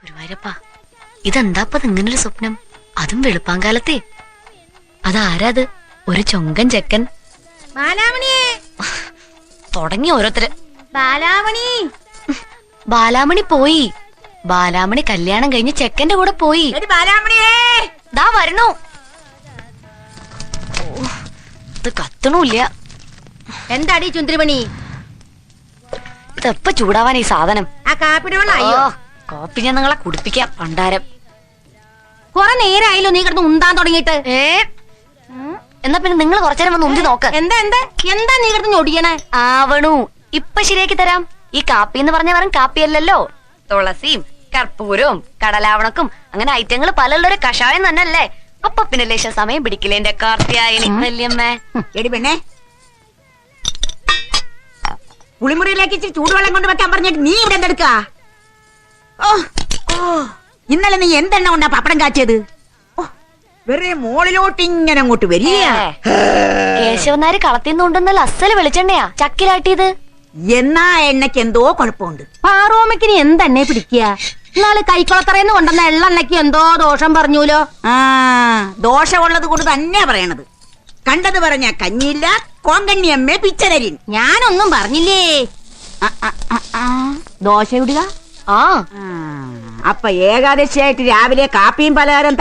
ഗുരുവായൂരപ്പാ, ഇതെന്താപ്പത് ഇങ്ങനൊരു സ്വപ്നം? അതും വെളുപ്പാങ്കാലത്തെ. അതാരാത്? ഒരു ചൊങ്കൻ ചെക്കൻ. തുടങ്ങി ഓരോരുത്തര്. ബാലാമണി പോയി. ബാലാമണി കല്യാണം കഴിഞ്ഞ് ചെക്കന്റെ കൂടെ പോയി. ദാ വരണു. ഇത് കത്തണൂല്ല. എന്താടി ചുന്തിരിമണി? ഇതെപ്പ ചൂടാവാൻ ഈ സാധനം? ആ കാപ്പിയുടെ വെള്ളം. കോപ്പി ഞാൻ നിങ്ങളെ കുടിപ്പിക്കാം. പണ്ടാരം കൊറേ നേരമായല്ലോ നീ കിടന്ന് ഉന്താൻ തുടങ്ങിയിട്ട്. എന്നാ പിന്നെ നിങ്ങൾ കുറച്ചേരം വന്ന് ഉന്തി നോക്ക്. എന്താ എന്താ എന്താ നീ കിടന്ന് ഞൊടിയണേ? ആവണു, ഇപ്പൊ ശരിയാക്കി തരാം. ഈ കാപ്പി എന്ന് പറഞ്ഞ വെറും കാപ്പിയല്ലല്ലോ. തുളസിയും കർപ്പൂരവും കടലാവണക്കും അങ്ങനെ ഐറ്റങ്ങൾ പലരുടെ കഷായം തന്നെ അല്ലേ. അപ്പൊ പിന്നെ ലേശം സമയം പിടിക്കില്ലേ എന്റെ കാർത്തിയായനി വല്യമ്മേ. എടി പെണ്ണേ, കുളിമുറിയിലേക്ക് ഇച്ചിരി ചൂടുവെള്ളം കൊണ്ട് വെക്കാൻ പറഞ്ഞിട്ട് നീ ഇവിടെ എന്തെടുക്കാ? ഇന്നലെ നീ എന്തെണ്ണ കൊണ്ടാ പപ്പടം കാച്ചിയത്? വെറുതെ മോളിലോട്ട് ഇങ്ങനെ അങ്ങോട്ട് വരിക. കേശവനാര് കളത്തിന്നുണ്ടെന്നല്ല അസല് വെളിച്ചെണ്ണയാ ചക്കിലാട്ടിയത്. എന്നാ എണ്ണയ്ക്ക് എന്തോ കുഴപ്പമുണ്ട്. പാറോമയ്ക്ക് നീ എന്തെണ്ണയെ പിടിക്കുക? നാളെ കൈക്കുളത്തറയെന്ന് കൊണ്ടുവന്ന എള്ളെണ്ണയ്ക്ക് എന്തോ ദോഷം പറഞ്ഞൂലോ. ദോഷമുള്ളത് കൊണ്ട് തന്നെയാ പറയണത്. കണ്ടത് പറഞ്ഞ കഞ്ഞിയില്ല, കോങ്കണ്ണിയമ്മേ പിച്ചതരിൻ. ഞാനൊന്നും പറഞ്ഞില്ലേ. ദോശ ഇടുക. അപ്പൊ ഏകാദശിയായിട്ട് രാവിലെ കാപ്പിയും പലഹാരം